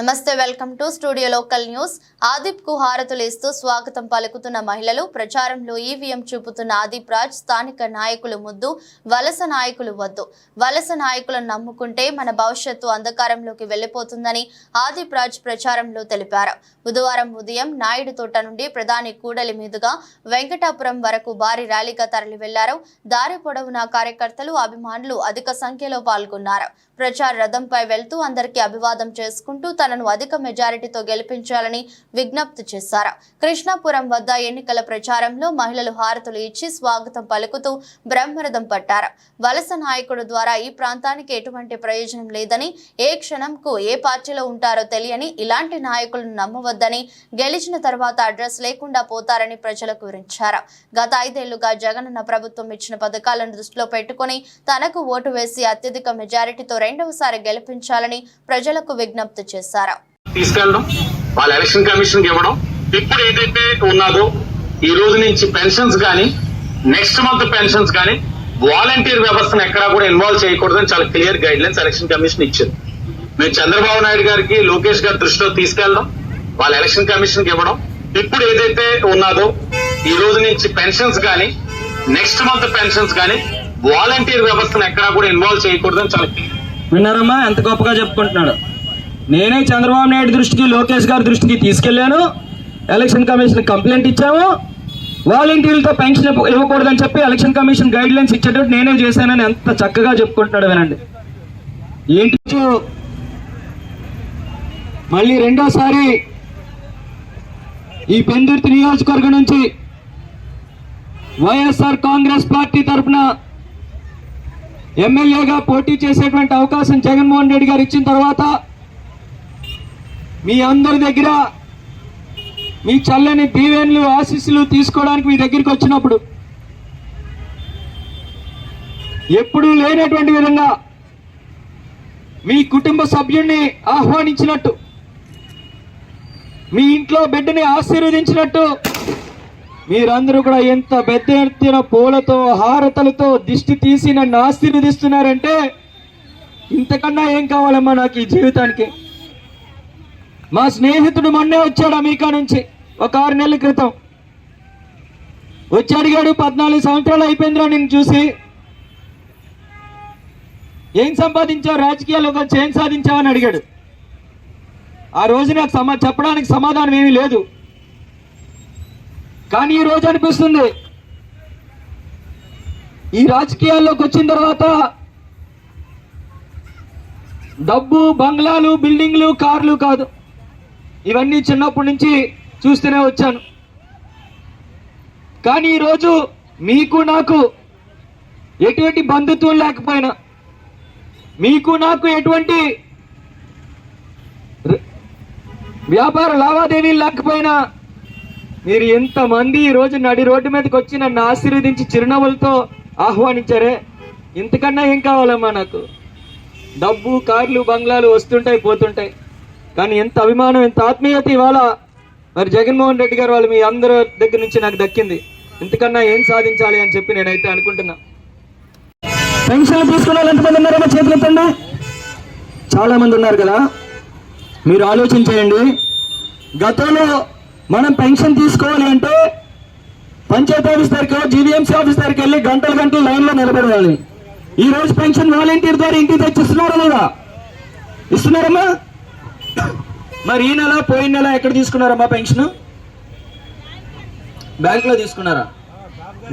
నమస్తే, welcome to studio local news. ఆదిప్ కు హారతులు ఇస్తూ స్వాగతం పలుకుతున్న మహిళలు, ప్రచారంలో ఈవీఎం చూపుతున్న ఆదిప్ రాజ్, స్థానిక నాయకులు ముద్దు, వలస నాయకులు వద్దు. వలస నాయకులను నమ్ముకుంటే మన భవిష్యత్తు అంధకారంలోకి వెళ్లిపోతుందని ఆదిప్ రాజ్ ప్రచారంలో తెలిపారు. బుధవారం ఉదయం నాయుడు తోట నుండి ప్రధాని కూడలి మీదుగా వెంకటాపురం వరకు భారీ ర్యాలీగా తరలి వెళ్లారు. దారి పొడవునా కార్యకర్తలు, అభిమానులు అధిక సంఖ్యలో పాల్గొన్నారు. ప్రచార రథంపై వెళ్తూ అందరికీ అభివాదం చేసుకుంటూ తనను అధిక మెజారిటీతో గెలిపించాలని విజ్ఞప్తి చేశారు. కృష్ణాపురం వద్ద ఎన్నికల ప్రచారంలో మహిళలు హారతులు ఇచ్చి స్వాగతం పలుకుతూ బ్రహ్మరథం పట్టారు. వలస నాయకుడు ద్వారా ఈ ప్రాంతానికి ఎటువంటి ప్రయోజనం లేదని, ఏ క్షణంకు ఏ పార్టీలో ఉంటారో తెలియని ఇలాంటి నాయకులను నమ్మవద్దని, గెలిచిన తర్వాత అడ్రస్ లేకుండా పోతారని ప్రజలకు వివరించారు. గత 5 ఏళ్లుగా జగనన్న ప్రభుత్వం ఇచ్చిన పథకాలను దృష్టిలో పెట్టుకుని తనకు ఓటు వేసి అత్యధిక మెజారిటీతో రెండవసారి గెలిపించాలని ప్రజలకు విజ్ఞప్తి చేశారు. తీసుకెళ్ళడం, వాళ్ళ ఎలక్షన్ కమిషన్ ఇవ్వడం, ఇప్పుడు ఏదైతే ఉన్నదో ఈ రోజు నుంచి పెన్షన్స్ గానీ, నెక్స్ట్ మంత్ పెన్షన్స్ గానీ వాలంటీర్ వ్యవస్థను ఎక్కడా కూడా ఇన్వాల్వ్ చేయకూడదని చాలా clear guide lines election commission ఇచ్చింది. మేము చంద్రబాబు నాయుడు గారికి, లోకేష్ గారి దృష్టిలో తీసుకెళ్ళడం, వాళ్ళ ఎలక్షన్ కమిషన్ ఇవ్వడం, ఇప్పుడు ఏదైతే ఉన్నదో ఈ రోజు నుంచి పెన్షన్స్ గానీ, నెక్స్ట్ మంత్ పెన్షన్స్ గానీ వాలంటీర్ వ్యవస్థను ఎక్కడా కూడా ఇన్వాల్వ్ చేయకూడదని చాలా. విన్నారమ్మా, ఎంత గొప్పగా చెప్పుకుంటున్నాడు. నేనే చంద్రబాబు నాయుడు దృష్టికి, లోకేష్ గారి దృష్టికి తీసుకెళ్లాను. ఎలక్షన్ కమిషన్ కంప్లైంట్ ఇచ్చాము. వాలంటీర్లతో పెన్షన్ ఇవ్వకూడదని చెప్పి ఎలక్షన్ కమిషన్ గైడ్ లైన్స్ ఇచ్చేటట్టు నేనే చేశానని ఎంత చక్కగా చెప్పుకుంటున్నాడు. వినండి. ఏంటి మళ్ళీ రెండోసారి ఈ పెందుర్తి నియోజకవర్గం నుంచి వైఎస్ఆర్ కాంగ్రెస్ పార్టీ తరఫున ఎమ్మెల్యేగా పోటీ చేసేటువంటి అవకాశం జగన్మోహన్ రెడ్డి గారు ఇచ్చిన తర్వాత మీ అందరి దగ్గర మీ చల్లని దీవెనలు, ఆశీస్సులు తీసుకోవడానికి మీ దగ్గరికి వచ్చినప్పుడు ఎప్పుడూ లేనటువంటి విధంగా మీ కుటుంబ సభ్యుడిని ఆహ్వానించినట్టు, మీ ఇంట్లో బిడ్డని ఆశీర్వదించినట్టు మీరందరూ కూడా ఎంత పెద్ద ఎత్తున పూలతో, హారతలతో దిష్టి తీసి నన్ను ఆశీర్వదిస్తున్నారంటే ఇంతకన్నా ఏం కావాలమ్మా నాకు ఈ జీవితానికి. మా స్నేహితుడు మొన్నే వచ్చాడు అమెరికా నుంచి, ఒక 6 నెలల క్రితం వచ్చి అడిగాడు, 14 సంవత్సరాలు అయిపోయిందిరా నిన్ను చూసి, ఏం సంపాదించావు, రాజకీయాల్లో వచ్చి ఏం సాధించావని అడిగాడు. ఆ రోజు నాకు చెప్పడానికి సమాధానం ఏమీ లేదు. కానీ ఈ రోజు అనిపిస్తుంది, ఈ రాజకీయాల్లోకి వచ్చిన తర్వాత డబ్బు, బంగ్లాలు, బిల్డింగ్లు, కార్లు కాదు, ఇవన్నీ చిన్నప్పటి నుంచి చూస్తూనే వచ్చాను. కానీ ఈరోజు మీకు నాకు ఎటువంటి బంధుత్వం లేకపోయినా, మీకు నాకు ఎటువంటి వ్యాపార లావాదేవీలు లేకపోయినా, మీరు ఎంతమంది ఈ రోజు నడి రోడ్డు మీదకి వచ్చి నన్ను ఆశీర్వదించి చిరునవ్వులతో ఆహ్వానించారే, ఇంతకన్నా ఏం కావాలమ్మా నాకు. డబ్బు, కార్లు, బంగ్లాలు వస్తుంటాయి, పోతుంటాయి, కానీ ఎంత అభిమానం, ఎంత ఆత్మీయత ఇవాళ మరి జగన్మోహన్ రెడ్డి గారు వాళ్ళు మీ అందరి దగ్గర నుంచి నాకు దక్కింది. ఇంతకన్నా ఏం సాధించాలి అని చెప్పి నేనైతే అనుకుంటున్నా. పెన్షన్లు తీసుకున్న వాళ్ళు ఎంతమంది ఉన్నారమ్మా? చేతులు ఎత్తండి. చాలా మంది ఉన్నారు కదా. మీరు ఆలోచించేయండి, గతంలో మనం పెన్షన్ తీసుకోవాలి అంటే పంచాయతీ ఆఫీస్ దగ్గర, జీవీఎంసీ ఆఫీస్ దగ్గరికి వెళ్ళి గంటలు లైన్లో నిలబడాలి. ఈ రోజు పెన్షన్ వాలంటీర్ ద్వారా ఇంటికి తెచ్చిస్తున్నారా లేదా? ఇస్తున్నారమ్మా. మరి ఈ నెల, పోయిన నెల ఎక్కడ తీసుకున్నారమ్మా పెన్షన్? బ్యాంకులో తీసుకున్నారా?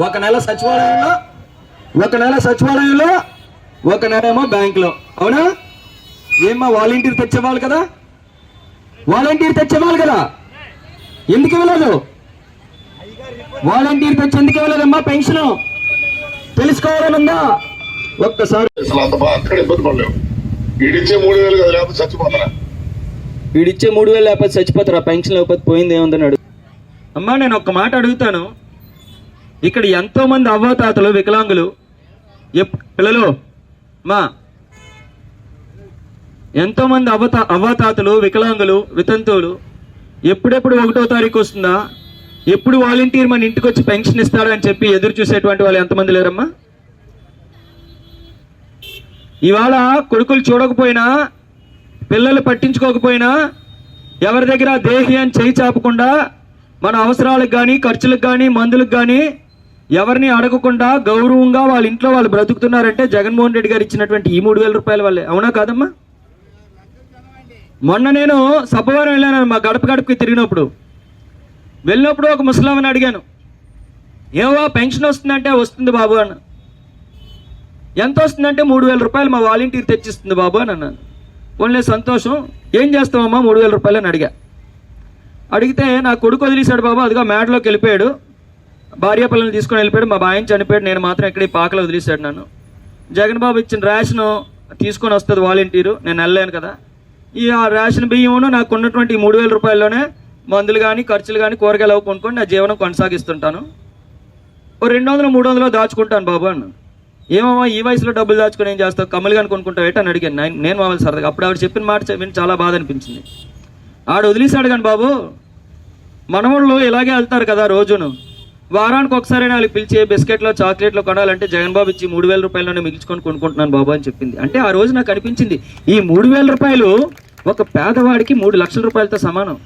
ఒక నెల సచివాలయంలో, ఒక నెల ఏమో బ్యాంకులో. అవునా? ఏమ్మా, వాలంటీర్ తెచ్చేవాళ్ళు కదా, ఎందుకు ఇవ్వలేదు? వాలంటీర్ తెచ్చి ఎందుకు ఇవ్వలేదమ్మా పెన్షన్? తెలుసుకోవాలని ఉందా? ఒక్కసారి వీడిచ్చే 3,000 లేకపోతే చచ్చిపోతారా? వీడిచ్చే 3,000 లేకపోతే చచ్చిపోతారా? పెన్షన్ లేకపోతే పోయింది ఏముందని అమ్మా, నేను ఒక్క మాట అడుగుతాను. ఇక్కడ ఎంతో మంది అవ్వాతాతలు, వికలాంగులు, పిల్లలు మా ఎంతో మంది అవ్వాతాతలు, వికలాంగులు, వితంతువులు ఎప్పుడెప్పుడు 1వ తారీఖు వస్తుందా, ఎప్పుడు వాలంటీర్ మన ఇంటికి వచ్చి పెన్షన్ ఇస్తాడని చెప్పి ఎదురు చూసేటువంటి వాళ్ళు ఎంతమంది లేరమ్మా? ఇవాళ కొడుకులు చూడకపోయినా పిల్లలు పట్టించుకోకపోయినా ఎవరి దగ్గర దేహి అని చేయి చాపకుండా మన అవసరాలకు కానీ ఖర్చులకు కానీ మందులకు కానీ ఎవరిని అడగకుండా గౌరవంగా వాళ్ళ ఇంట్లో వాళ్ళు బ్రతుకుతున్నారంటే జగన్మోహన్ రెడ్డి గారు ఇచ్చినటువంటి ఈ 3,000 రూపాయల వల్లే. అవునా కాదమ్మా? మొన్న నేను సభవరం వెళ్ళాను, మా గడపకి తిరిగినప్పుడు ఒక ముసలామని అడిగాను, ఏవో పెన్షన్ వస్తుందంటే వస్తుంది బాబు అన్న. ఎంత వస్తుందంటే 3,000 రూపాయలు మా వాలంటీర్ తెచ్చిస్తుంది బాబు అని అన్నాను. ఓన్లీ సంతోషం, ఏం చేస్తామమ్మా 3,000 రూపాయలు అని అడిగితే నా కొడుకు వదిలేశాడు బాబు, అదిగా మేడలోకి వెళ్ళిపోయాడు, భార్య పిల్లల్ని తీసుకొని వెళ్ళిపోయాడు, మా బాయన చనిపోయాడు, నేను మాత్రం ఇక్కడ ఈ పాకలో వదిలేశాడు నన్ను. జగన్ బాబు ఇచ్చిన రేషన్ తీసుకొని వస్తుంది వాలంటీరు, నేను వెళ్ళలేను కదా. ఈ ఆ రేషన్ బియ్యమును నాకు ఉన్నటువంటి 3,000 రూపాయల్లోనే మందులు కానీ ఖర్చులు కానీ కూరగాయలు అవి కొనుక్కొని నా జీవనం కొనసాగిస్తుంటాను. ఓ 200-300 దాచుకుంటాను బాబు అన్నాను. ఏమమ్మా ఈ వయసులో డబ్బులు దాచుకొని ఏం చేస్తావు, కమ్మలు కానీ కొనుక్కుంటావు ఏంటని అడిగాను నేను మామూలు సరదాగా. అప్పుడు ఆవిడ చెప్పిన మాట విని చాలా బాధ అనిపించింది. ఆవిడ వదిలేశాడు కానీ బాబు, మనవాళ్ళు ఇలాగే వెళ్తారు కదా రోజును, వారానికి ఒకసారి వాళ్ళకి పిలిచి బిస్కెట్లో చాక్లెట్లో కొనాలంటే జగన్ బాబు ఇచ్చి 3,000 రూపాయల్లోనే మిగిల్చుకొని కొనుక్కుంటున్నాను బాబు అని చెప్పింది. అంటే ఆ రోజు నాకు అనిపించింది ఈ 3,000 రూపాయలు ఒక పేదవాడికి 3 లక్షల రూపాయలతో సమానం.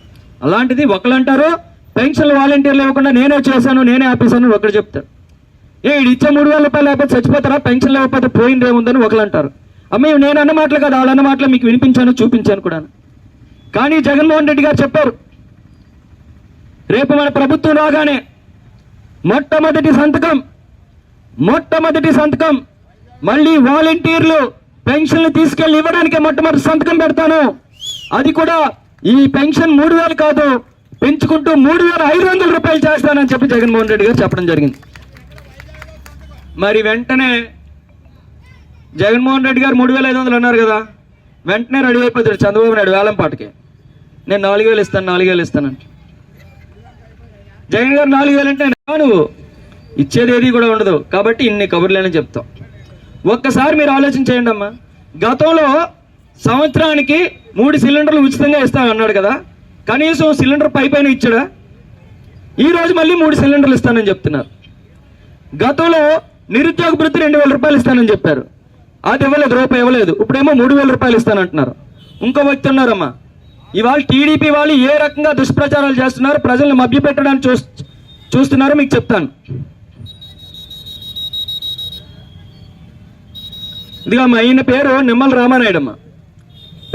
అలాంటిది ఒకళ్ళు అంటారు పెన్షన్లు వాలంటీర్లు ఇవ్వకుండా నేనే చేశాను నేనే ఆపేశాను ఒకరు చెప్తారు. ఇది ఇచ్చే 3,000 రూపాయలు లేకపోతే చచ్చిపోతారా, పెన్షన్లు లేకపోతే పోయిందేముందని ఒకళ్ళు అంటారు. అమ్మ నేను అన్న మాటలు కదా, వాళ్ళు అన్న మాటలు మీకు వినిపించాను చూపించాను కూడా. కానీ జగన్మోహన్ రెడ్డి గారు చెప్పారు, రేపు మన ప్రభుత్వం రాగానే మొట్టమొదటి సంతకం మళ్ళీ వాలంటీర్లు పెన్షన్లు తీసుకెళ్లి ఇవ్వడానికి మొట్టమొదటి సంతకం పెడతాను. అది కూడా ఈ పెన్షన్ 3,000 కాదు, పెంచుకుంటూ 3,500 రూపాయలు చేస్తానని చెప్పి జగన్మోహన్ రెడ్డి గారు చెప్పడం జరిగింది. మరి వెంటనే జగన్మోహన్ రెడ్డి గారు 3,500 అన్నారు కదా, వెంటనే రెడీ అయిపోతాడు చంద్రబాబు నాయుడు వేలం పాటకి, నేను 4,000 ఇస్తానంటే. జగన్ గారు 4,000 అంటే నువ్వు ఇచ్చేది ఏది కూడా ఉండదు, కాబట్టి ఇన్ని కబుర్లేని చెప్తాం. ఒక్కసారి మీరు ఆలోచన చేయండి అమ్మా, గతంలో సంవత్సరానికి 3 సిలిండర్లు ఉచితంగా ఇస్తానన్నాడు కదా, కనీసం సిలిండర్ పైన ఇచ్చాడా? ఈరోజు మళ్ళీ 3 సిలిండర్లు ఇస్తానని చెప్తున్నారు. గతంలో నిరుద్యోగ భృతి 2,000 రూపాయలు ఇస్తానని చెప్పారు, అది ఇవ్వలేదు, రూపాయి ఇవ్వలేదు. ఇప్పుడేమో 3,000 రూపాయలు ఇస్తానంటున్నారు. ఇంకో వ్యక్తి ఉన్నారమ్మా, ఇవాళ టీడీపీ వాళ్ళు ఏ రకంగా దుష్ప్రచారాలు చేస్తున్నారు, ప్రజలను మభ్యపెట్టడానికి చూస్తున్నారో మీకు చెప్తాను. ఇదిగా మా ఆయన పేరు నిమ్మల రామానాయుడమ్మ,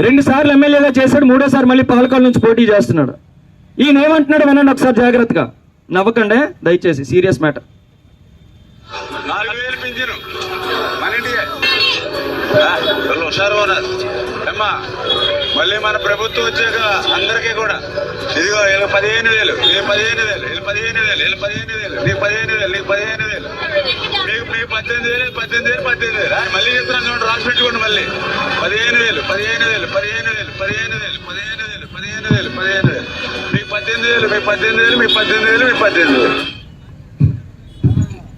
2 సార్లు ఎమ్మెల్యేగా చేశాడు, 3వ సారి మళ్ళీ పాలకొల నుంచి పోటీ చేస్తున్నాడు. ఈయన ఏమంటున్నాడు వినండి ఒకసారి జాగ్రత్తగా, నవ్వకండి దయచేసి, సీరియస్ మ్యాటర్. 4,000 పింఛను మన ఇంటికి హుషారు ఉన్నారు అమ్మా. మళ్ళీ మన ప్రభుత్వం వచ్చాక అందరికీ కూడా ఇదిగో 15,000, 15,000, 15,000, 15,000, నీకు 15,000, నీకు 15,000, మీకు 18,000, 18,000, 18,000. మళ్ళీ చెప్తున్నాను చూడండి, రాసి పెట్టుకోండి. మళ్ళీ 15,000, 15,000, 15,000, 15,000, 15,000, 15,000, 15,000, మీకు 18,000, మీకు 18,000, మీకు 18,000, మీకు 18,000.